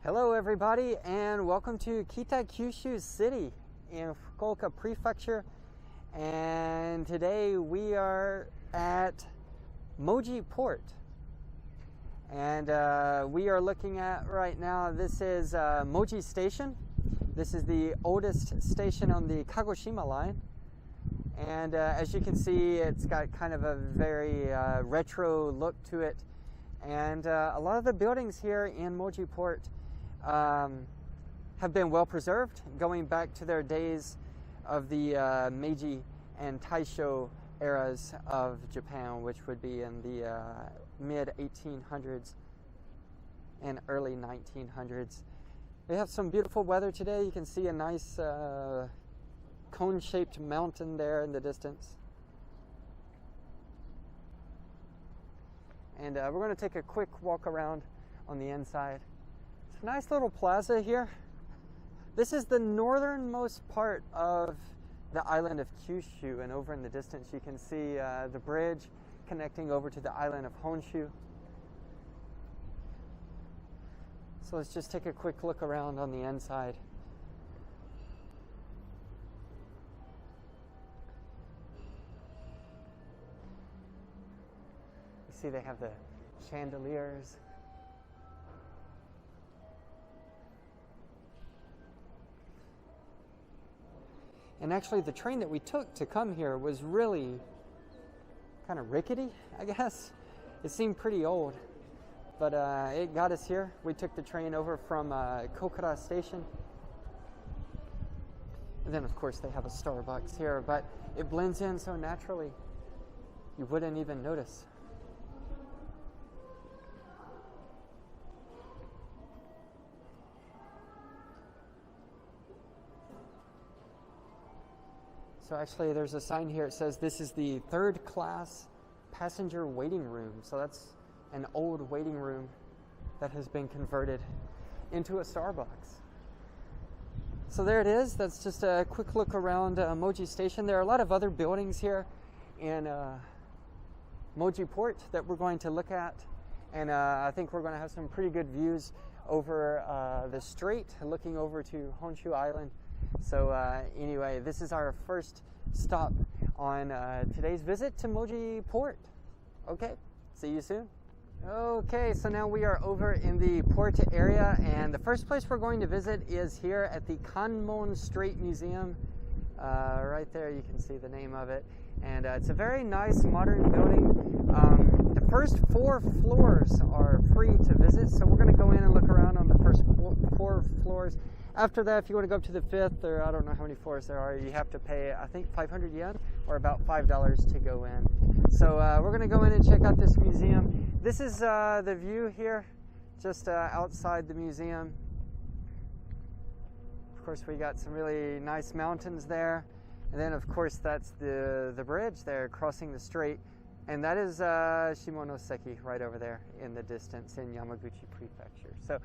Hello everybody and welcome to Kitakyushu City in Fukuoka Prefecture, and today we are at Moji Port, and we are looking at right now, this is Moji Station. This is the oldest station on the Kagoshima line, and as you can see, it's got kind of a very retro look to it, and a lot of the buildings here in Moji Port have been well preserved, going back to their days of the Meiji and Taisho eras of Japan, which would be in the mid 1800s and early 1900s. We have some beautiful weather today. You can see a nice cone-shaped mountain there in the distance. And we're going to take a quick walk around on the inside. It's a nice little plaza here. This is the northernmost part of the island of Kyushu, and over in the distance you can see the bridge connecting over to the island of Honshu. So let's just take a quick look around on the inside. You see they have the chandeliers. And actually the train that we took to come here was really kind of rickety, I guess. It seemed pretty old, but it got us here. We took the train over from Kokura Station. And then of course they have a Starbucks here, but it blends in so naturally you wouldn't even notice. So actually there's a sign here, it says this is the third class passenger waiting room. So that's an old waiting room that has been converted into a Starbucks. So there it is. That's just a quick look around Moji Station. There are a lot of other buildings here in Moji Port that we're going to look at. And I think we're going to have some pretty good views over the strait looking over to Honshu Island. So anyway, this is our first stop on today's visit to Moji Port. Okay, see you soon. Okay, so now we are over in the port area, and the first place we're going to visit is here at the Kanmon Strait Museum. Right there you can see the name of it, and it's a very nice modern building. The first 4 floors are free to visit, so we're going to go in and look around on the first 4 floors. After that, if you want to go up to the 5th, or I don't know how many floors there are, you have to pay, I think, 500 yen, or about $5 to go in. So we're going to go in and check out this museum. This is the view here, just outside the museum. Of course, we got some really nice mountains there. And then, of course, that's the bridge there crossing the strait. And that is Shimonoseki right over there in the distance in Yamaguchi Prefecture. So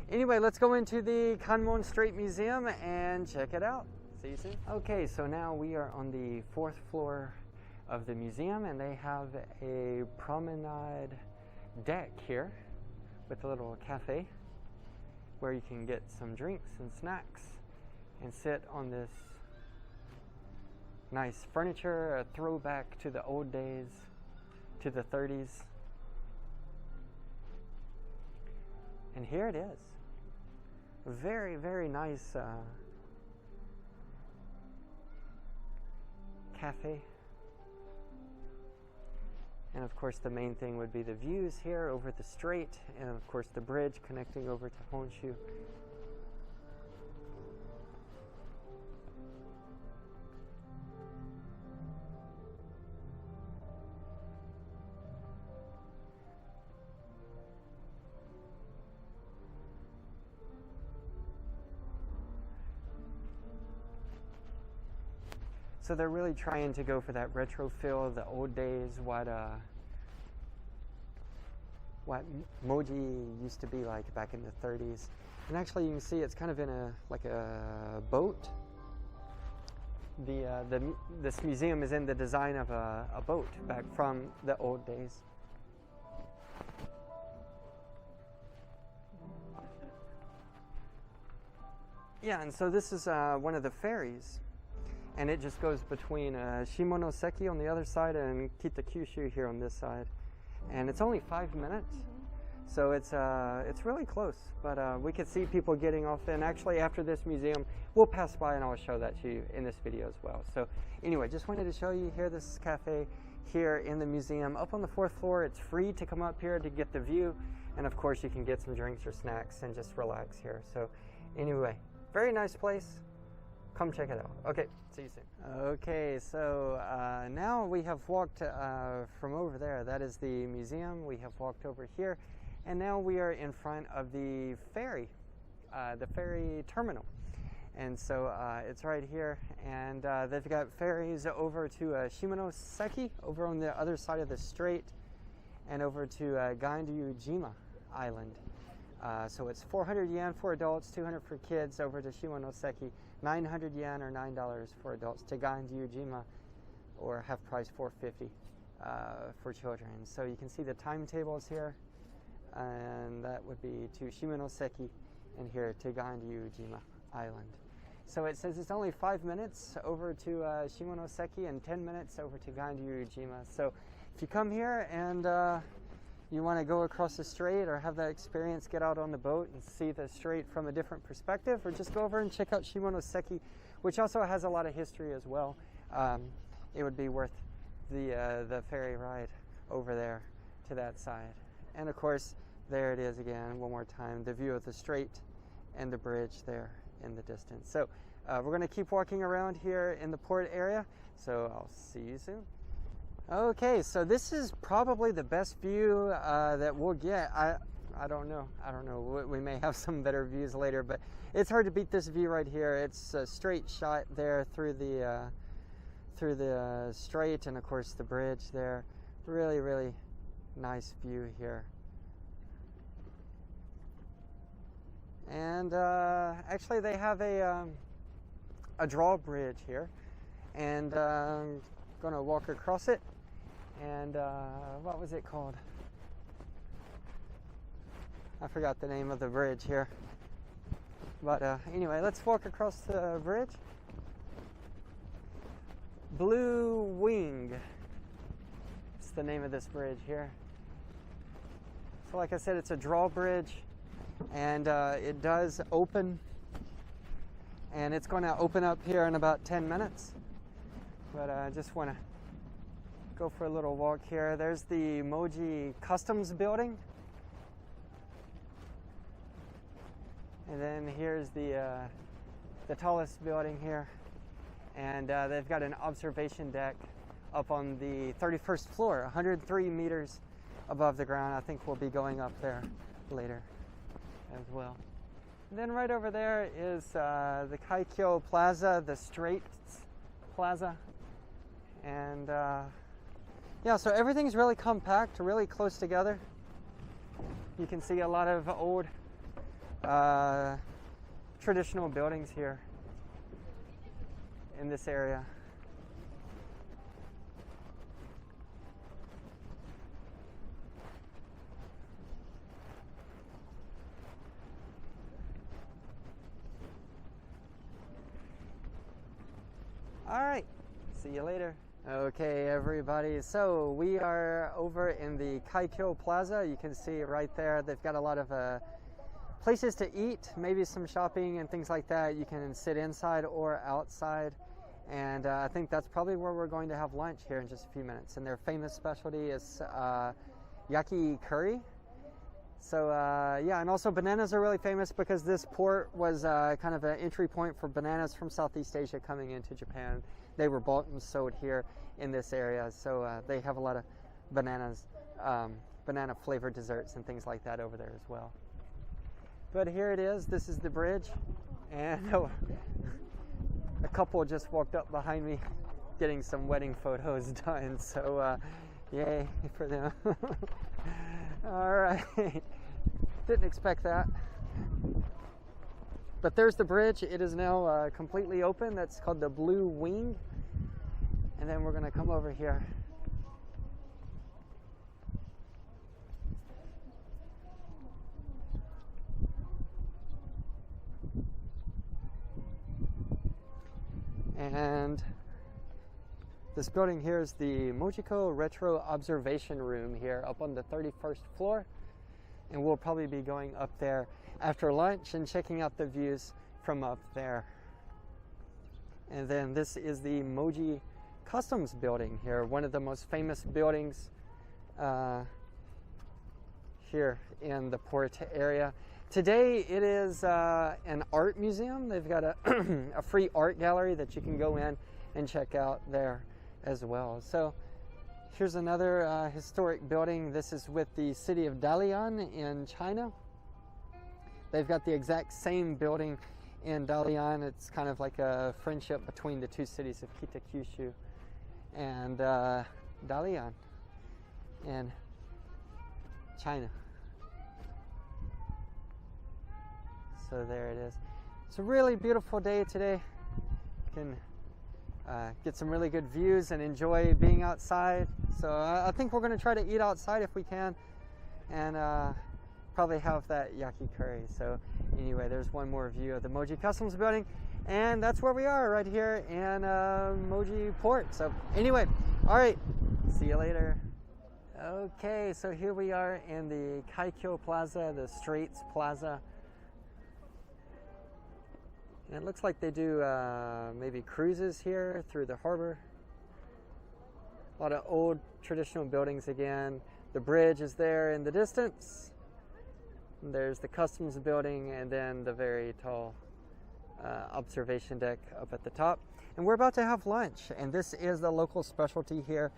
anyway, let's go into the Kanmon Strait Museum and check it out. See you soon. Okay, so now we are on the 4th floor of the museum, and they have a promenade deck here with a little cafe where you can get some drinks and snacks and sit on this nice furniture, a throwback to the old days, to the 30s. And here it is. Very, very nice cafe. And of course the main thing would be the views here over the strait, and of course the bridge connecting over to Honshu. So they're really trying to go for that retro feel of the old days, what Moji used to be like back in the 30s. And actually you can see it's kind of in like a boat. This museum is in the design of a boat back from the old days. Yeah, and so this is one of the ferries, and it just goes between Shimonoseki on the other side and Kitakyushu here on this side, and it's only 5 minutes, so it's really close. But we could see people getting off, and actually after this museum, we'll pass by and I'll show that to you in this video as well. So anyway, just wanted to show you here. This is cafe here in the museum, up on the 4th floor. It's free to come up here to get the view, and of course you can get some drinks or snacks and just relax here. So anyway, very nice place. Come check it out. Okay, see you soon. Okay, so now we have walked from over there. That is the museum. We have walked over here, and now we are in front of the ferry terminal. And so it's right here, and they've got ferries over to Shimonoseki, over on the other side of the strait, and over to Ganryujima Island. So it's 400 yen for adults, 200 for kids over to Shimonoseki, 900 yen or $9 for adults to Ganryujima, or half price 450 for children. So you can see the timetables here, and that would be to Shimonoseki and here to Ganryujima Island. So it says it's only 5 minutes over to Shimonoseki and 10 minutes over to Ganryujima. So if you come here and you want to go across the strait or have that experience, get out on the boat and see the strait from a different perspective, or just go over and check out Shimonoseki, which also has a lot of history as well. It would be worth the ferry ride over there to that side. And of course, there it is again, one more time, the view of the strait and the bridge there in the distance. So we're going to keep walking around here in the port area, so I'll see you soon. Okay, so this is probably the best view that we'll get. I don't know. We may have some better views later, but it's hard to beat this view right here. It's a straight shot there through the strait, and of course the bridge there. Really, really nice view here. And actually they have a drawbridge here, and I'm going to walk across it. And what was it called? I forgot the name of the bridge here. But anyway, let's walk across the bridge. Blue Wing. It's the name of this bridge here. So like I said, it's a drawbridge, and it does open, and it's going to open up here in about 10 minutes. But I just want to go for a little walk here. There's the Moji Customs building, and then here's the tallest building here, and they've got an observation deck up on the 31st floor, 103 meters above the ground. I think we'll be going up there later as well. And then right over there is the Kaikyo Plaza, the Straits Plaza, and yeah, so everything's really compact, really close together. You can see a lot of old traditional buildings here in this area. All right, see you later. Okay, everybody, so we are over in the Kaikyo Plaza. You can see right there, they've got a lot of places to eat, maybe some shopping and things like that. You can sit inside or outside, and I think that's probably where we're going to have lunch here in just a few minutes. And their famous specialty is Yaki curry. So yeah, and also bananas are really famous because this port was kind of an entry point for bananas from Southeast Asia coming into Japan. They were bought and sold here in this area, so they have a lot of bananas, banana flavored desserts and things like that over there as well. But here it is. This is the bridge, and a couple just walked up behind me getting some wedding photos done, so yay for them. All right, didn't expect that. But there's the bridge. It is now completely open. That's called the Blue Wing. And then we're going to come over here. And this building here is the Mojiko Retro Observation Room here up on the 31st floor. And we'll probably be going up there after lunch and checking out the views from up there. And then this is the Moji Customs Building here, one of the most famous buildings here in the port area. Today it is an art museum. They've got a, a free art gallery that you can go in and check out there as well. So here's another historic building. This is with the city of Dalian in China. They've got the exact same building in Dalian. It's kind of like a friendship between the two cities of Kitakyushu and Dalian in China. So there it is. It's a really beautiful day today. You can get some really good views and enjoy being outside. So I think we're going to try to eat outside if we can, and probably have that Yaki curry. So anyway, there's one more view of the Moji Customs Building, and that's where we are right here in Moji Port. So anyway, all right, see you later. Okay, so here we are in the Kaikyo Plaza, the Straits Plaza. And it looks like they do maybe cruises here through the harbor. A lot of old traditional buildings again. The bridge is there in the distance. And there's the customs building and then the very tall observation deck up at the top. And we're about to have lunch, and this is the local specialty here.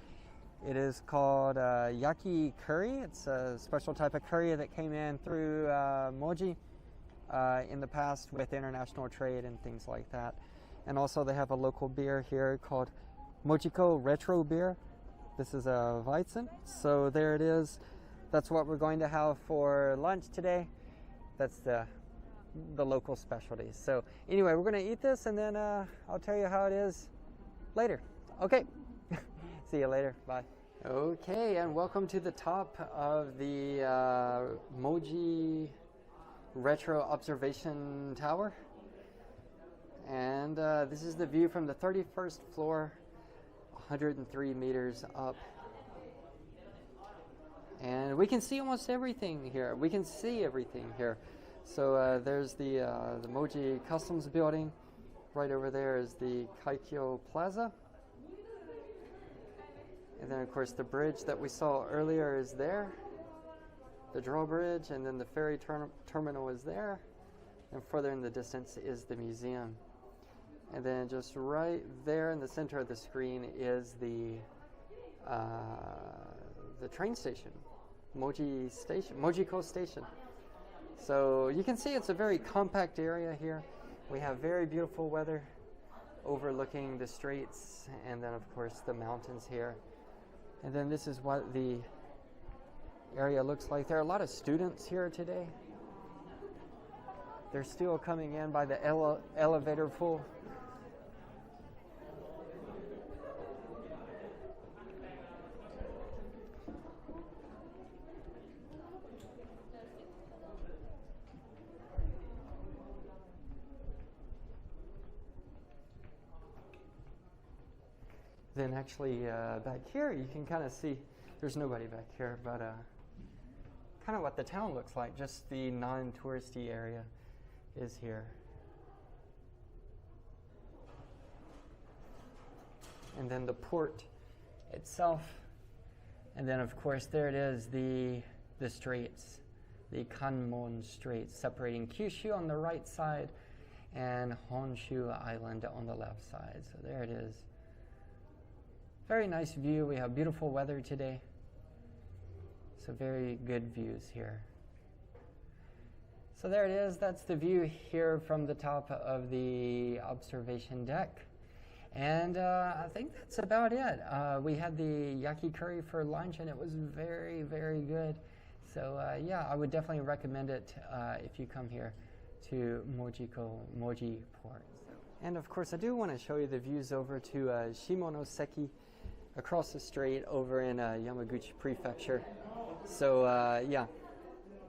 It is called Yaki curry. It's a special type of curry that came in through Moji in the past with international trade and things like that. And also they have a local beer here called Mojiko Retro Beer. This is a Weizen. So there it is. That's what we're going to have for lunch today. That's the local specialties. So anyway, we're going to eat this, and then I'll tell you how it is later. Okay. See you later. Bye. Okay, and welcome to the top of the Moji Retro Observation Tower. And this is the view from the 31st floor, 103 meters up. And we can see almost everything here. We can see everything here. So there's the Moji Customs Building. Right over there is the Kaikyo Plaza. And then, of course, the bridge that we saw earlier is there. The drawbridge, and then the ferry terminal is there. And further in the distance is the museum. And then just right there in the center of the screen is the train station, Mojiko Station. So you can see it's a very compact area here. We have very beautiful weather overlooking the straits, and then of course the mountains here. And then this is what the area looks like. There are a lot of students here today. They're still coming in by the elevator full. Then actually back here you can kind of see, there's nobody back here, but kind of what the town looks like, just the non-touristy area is here. And then the port itself, and then of course there it is, the straits, the Kanmon Strait, separating Kyushu on the right side and Honshu Island on the left side. So there it is. Very nice view. We have beautiful weather today. So very good views here. So there it is. That's the view here from the top of the observation deck. And I think that's about it. We had the Yaki curry for lunch, and it was very, very good. So yeah, I would definitely recommend it if you come here to Moji Port. And of course, I do want to show you the views over to Shimonoseki, across the strait over in Yamaguchi Prefecture. So yeah,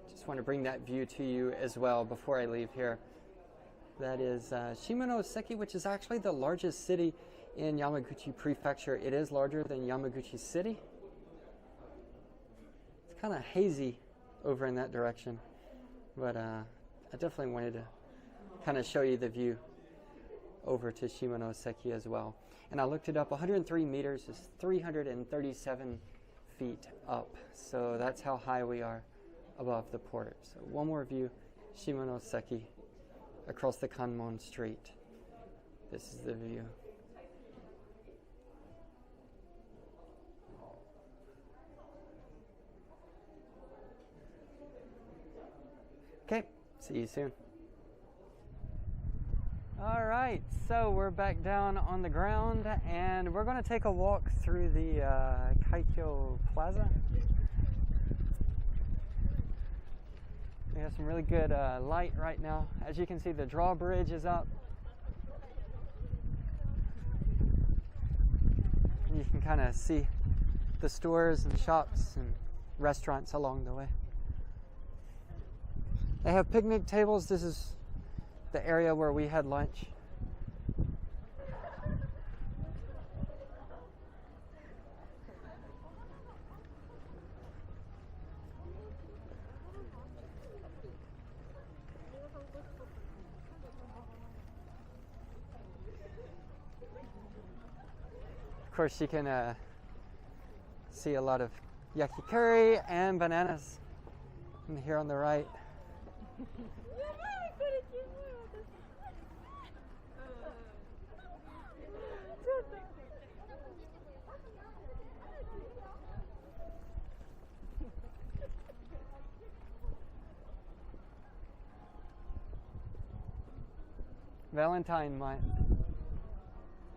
just want to bring that view to you as well before I leave here. That is Shimonoseki, which is actually the largest city in Yamaguchi Prefecture. It is larger than Yamaguchi City. It's kind of hazy over in that direction, but I definitely wanted to kind of show you the view over to Shimonoseki as well. And I looked it up. 103 meters is 337 feet up. So that's how high we are above the port. So one more view, Shimonoseki, across the Kanmon Strait. This is the view. Okay, see you soon. All right, so we're back down on the ground and we're going to take a walk through the Kaikyo Plaza. We have some really good light right now. As you can see, the drawbridge is up. And you can kind of see the stores and shops and restaurants along the way. They have picnic tables. This is the area where we had lunch. Of course, you can see a lot of yaki curry and bananas. And here on the right. Valentine month.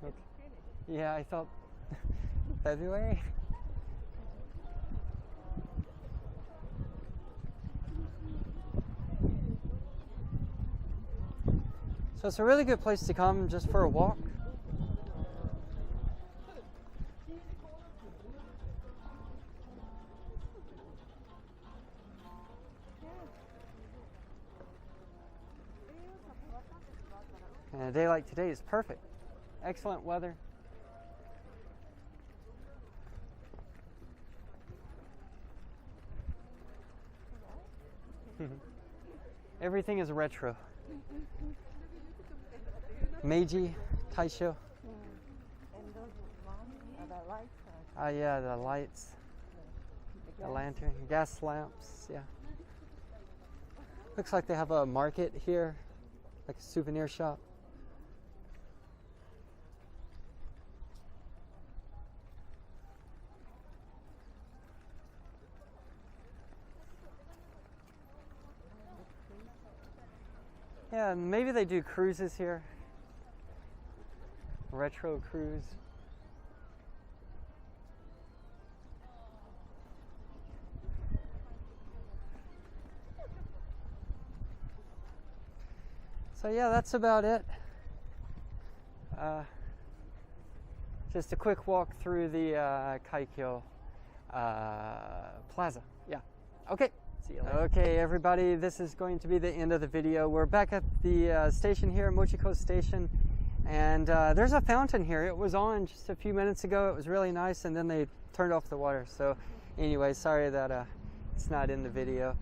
Okay. Yeah, I thought February. So it's a really good place to come just for a walk. And a day like today is perfect. Excellent weather. Everything is retro. Meiji, Taisho. And those are the lights. Oh yeah, the lights, the lantern, gas lamps, yeah. Looks like they have a market here, like a souvenir shop. Yeah, maybe they do cruises here. Retro cruise. So yeah, that's about it. Just a quick walk through the Kaikyo Plaza. Yeah. Okay. See you later. Okay, everybody, this is going to be the end of the video. We're back at the station here, Mojiko Station, and there's a fountain here. It was on just a few minutes ago. It was really nice, and then they turned off the water. So anyway, sorry that it's not in the video.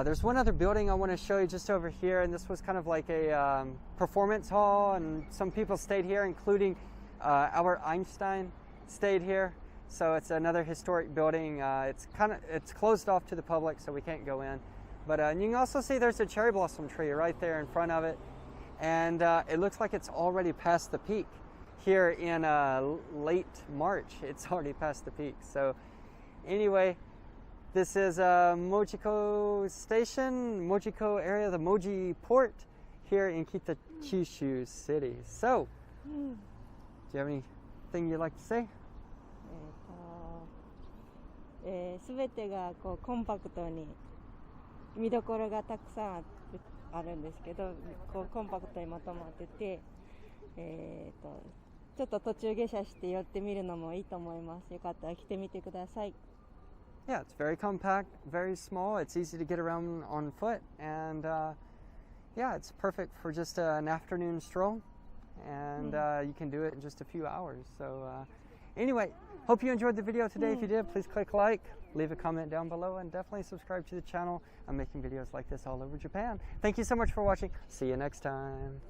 There's one other building I want to show you just over here, and this was kind of like a performance hall, and some people stayed here, including Albert Einstein stayed here. So it's another historic building. It's closed off to the public, so we can't go in. But you can also see there's a cherry blossom tree right there in front of it, and it looks like it's already past the peak. Here in late March, it's already past the peak. So anyway, this is Mojiko Station, Mojiko area, the Moji Port here in Kitakyushu City. So, do you have anything you'd like to say? すべてがこうコンパクトに見どころがたくさんあるんですけど、こうコンパクトにまとまってて、ちょっと途中下車して寄ってみるのもいいと思います。よかったら来てみてください。Yeah, it's very compact, very small. It's easy to get around on foot, and yeah, it's perfect for just an afternoon stroll, and you can do it in just a few hours. So anyway, hope you enjoyed the video today. If you did, please click like, leave a comment down below, and definitely subscribe to the channel. I'm making videos like this all over Japan. Thank you so much for watching. See you next time.